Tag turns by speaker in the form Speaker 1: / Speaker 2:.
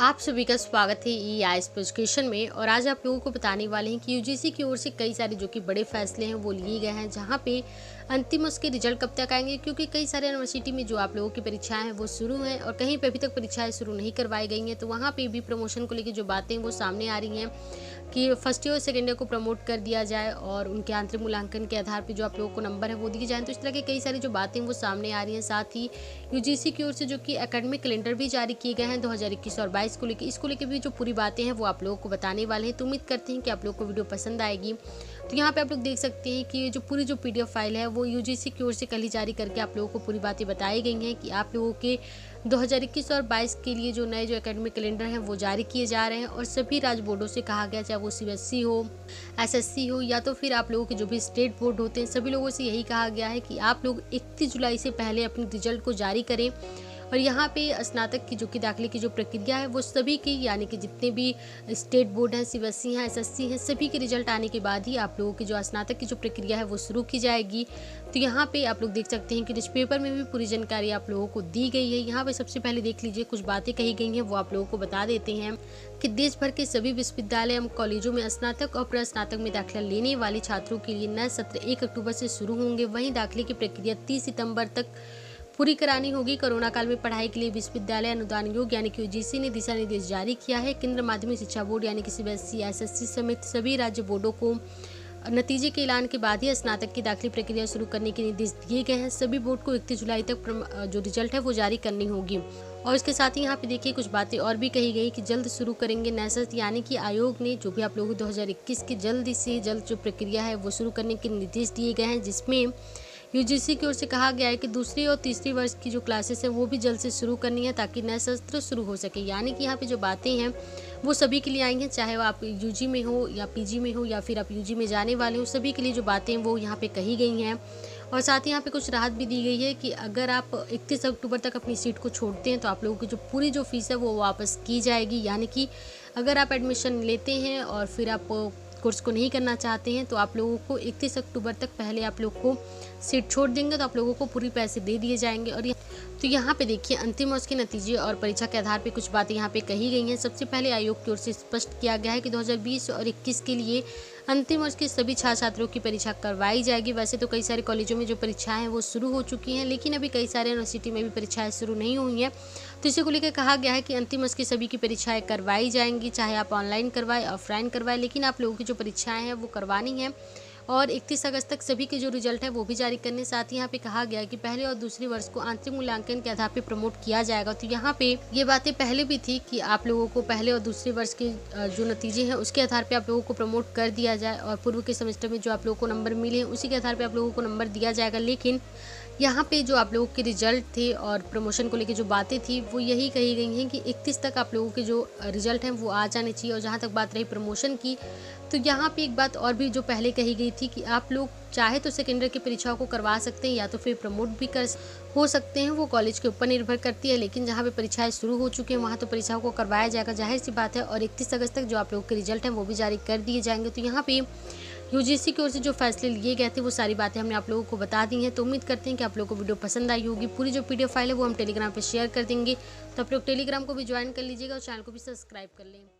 Speaker 1: आप सभी का स्वागत है EIS एजुकेशन में। और आज आप लोगों को बताने वाले हैं कि यूजीसी की ओर से कई सारे जो कि बड़े फैसले हैं वो लिए गए हैं, जहां पे अंतिम उसके रिजल्ट कब तक आएंगे, क्योंकि कई सारे यूनिवर्सिटी में जो आप लोगों की परीक्षाएं हैं वो शुरू हैं और कहीं पे अभी तक परीक्षाएं शुरू नहीं करवाई गई हैं। तो वहाँ पे भी प्रमोशन को लेकर जो बातें वो सामने आ रही हैं कि फर्स्ट ईयर और सेकेंड ईयर को प्रमोट कर दिया जाए और उनके आंतरिक मूल्यांकन के आधार पर जो आप लोगों को नंबर है वो दिए जाए। तो इस तरह की कई सारी जो बातें वो सामने आ रही हैं। साथ ही यूजीसी की ओर से जो कि एकेडमिक कैलेंडर भी जारी किए गए हैं 2021 और 22 को लेकर, इसको लेकर भी जो पूरी बातें हैं वो आप लोगों को बताने वाले हैं। तो उम्मीद करते हैं कि आप लोगों को वीडियो पसंद आएगी। तो यहाँ पे आप लोग देख सकते हैं कि जो पूरी जो PDF फाइल है वो यूजीसी की ओर से कल ही जारी करके आप लोगों को पूरी बातें बताई गई हैं कि आप लोगों के 2021 और 22 के लिए जो नए जो एकेडमिक कैलेंडर हैं वो जारी किए जा रहे हैं। और सभी राज्य बोर्डों से कहा गया, चाहे वो CBSE हो, SSC हो या तो फिर आप लोगों के जो भी स्टेट बोर्ड होते हैं, सभी लोगों से यही कहा गया है कि आप लोग 31 जुलाई से पहले अपने रिजल्ट को जारी करें। और यहाँ पे स्नातक की जो कि दाखिले की जो प्रक्रिया है वो सभी की, यानी कि जितने भी स्टेट बोर्ड हैं, CBSE हैं, SSC हैं, सभी के रिजल्ट आने के बाद ही आप लोगों की जो स्नातक की जो प्रक्रिया है वो शुरू की जाएगी। तो यहाँ पे आप लोग देख सकते हैं कि न्यूज़पेपर में भी पूरी जानकारी आप लोगों को दी गई है। यहाँ पे सबसे पहले देख लीजिए, कुछ बातें कही गई हैं वो आप लोगों को बता देते हैं कि देश भर के सभी विश्वविद्यालय एवं कॉलेजों में स्नातक और प्रस्नातक में दाखिला लेने वाले छात्रों के लिए नए सत्र 1 अक्टूबर से शुरू होंगे। वहीं दाखिले की प्रक्रिया 30 सितंबर तक पूरी करानी होगी। कोरोना काल में पढ़ाई के लिए विश्वविद्यालय अनुदान योग्य यानी कि यूजीसी ने दिशा निर्देश जारी किया है। केंद्र माध्यमिक शिक्षा बोर्ड यानी कि CBSE, SSC समेत सभी राज्य बोर्डों को नतीजे के ऐलान के बाद ही स्नातक की दाखिली प्रक्रिया शुरू करने के निर्देश दिए गए हैं। सभी बोर्ड को 31 जुलाई तक जो रिजल्ट है वो जारी करनी होगी। और इसके साथ ही यहाँ पे देखिए कुछ बातें और भी कही गई कि जल्द शुरू करेंगे नए सत्र, यानी कि आयोग ने जो भी आप लोगों को 2021 की जल्द से जल्द जो प्रक्रिया है वो शुरू करने के निर्देश दिए गए हैं, जिसमें यूजीसी की ओर से कहा गया है कि दूसरी और तीसरी वर्ष की जो क्लासेस हैं वो भी जल्द से शुरू करनी है ताकि नया सत्र शुरू हो सके। यानी कि यहाँ पे जो बातें हैं वो सभी के लिए आई हैं, चाहे वो आप यूजी में हो या पीजी में हो या फिर आप यूजी में जाने वाले हो, सभी के लिए जो बातें हैं वो यहाँ पे कही गई हैं। और साथ ही यहाँ पे कुछ राहत भी दी गई है कि अगर आप 31 अक्टूबर तक अपनी सीट को छोड़ते हैं तो आप लोगों की जो पूरी जो फीस है वो वापस की जाएगी। यानी कि अगर आप एडमिशन लेते हैं और फिर आप कोर्स को नहीं करना चाहते हैं तो आप लोगों को 31 अक्टूबर तक पहले आप लोग को सीट छोड़ देंगे तो आप लोगों को पूरी पैसे दे दिए जाएंगे। और तो यहाँ पे देखिए अंतिम वर्ष के नतीजे और परीक्षा के आधार पे कुछ बातें यहाँ पे कही गई हैं। सबसे पहले आयोग की ओर से स्पष्ट किया गया है कि 2020 और 21 के लिए अंतिम वर्ष के सभी छात्रों की परीक्षा करवाई जाएगी। वैसे तो कई सारे कॉलेजों में जो परीक्षाएं हैं वो शुरू हो चुकी हैं, लेकिन अभी कई सारे यूनिवर्सिटी में भी परीक्षाएं शुरू नहीं हुई हैं। तो इसी को लेकर कहा गया है कि अंतिम वर्ष की सभी की परीक्षाएं करवाई जाएंगी, चाहे आप ऑनलाइन करवाएं, ऑफलाइन करवाएं, लेकिन आप लोगों की जो परीक्षाएं हैं वो करवानी है। और 31 अगस्त तक सभी के जो रिजल्ट है वो भी जारी करने। साथ ही यहाँ पे कहा गया है कि पहले और दूसरे वर्ष को आंतरिक मूल्यांकन के आधार पे प्रमोट किया जाएगा। तो यहाँ पे ये बातें पहले भी थी कि आप लोगों को पहले और दूसरे वर्ष के जो नतीजे हैं उसके आधार पे आप लोगों को प्रमोट कर दिया जाए और पूर्व के सेमेस्टर में जो आप लोगों को नंबर मिले हैं उसी के आधार पे आप लोगों को नंबर दिया जाएगा। लेकिन यहाँ पे जो आप लोगों के रिजल्ट थे और प्रमोशन को लेकर जो बातें थी वो यही कही गई हैं कि 31 तक आप लोगों के जो रिजल्ट हैं वो आ जाने चाहिए। और जहाँ तक बात रही प्रमोशन की, तो यहाँ पे एक बात और भी जो पहले कही गई थी कि आप लोग चाहे तो सेकेंडरी की परीक्षाओं को करवा सकते हैं या तो फिर प्रमोट भी हो सकते हैं, वो कॉलेज के ऊपर निर्भर करती है। लेकिन जहाँ पे परीक्षाएं शुरू हो चुकी हैं वहाँ तो परीक्षाओं को करवाया जाएगा, जाहिर सी बात है। और 31 अगस्त तक जो आप लोगों के रिजल्ट हैं वो भी जारी कर दिए जाएंगे। तो यहाँ पे यूजीसी की ओर से जो फैसले लिए गए थे वो सारी बातें हमने आप लोगों को बता दी हैं। तो उम्मीद करते हैं कि आप लोगों को वीडियो पसंद आई होगी। पूरी जो PDF फाइल है वो हम टेलीग्राम पे शेयर कर देंगे, तो आप लोग टेलीग्राम को भी ज्वाइन कर लीजिएगा और चैनल को भी सब्सक्राइब कर लें।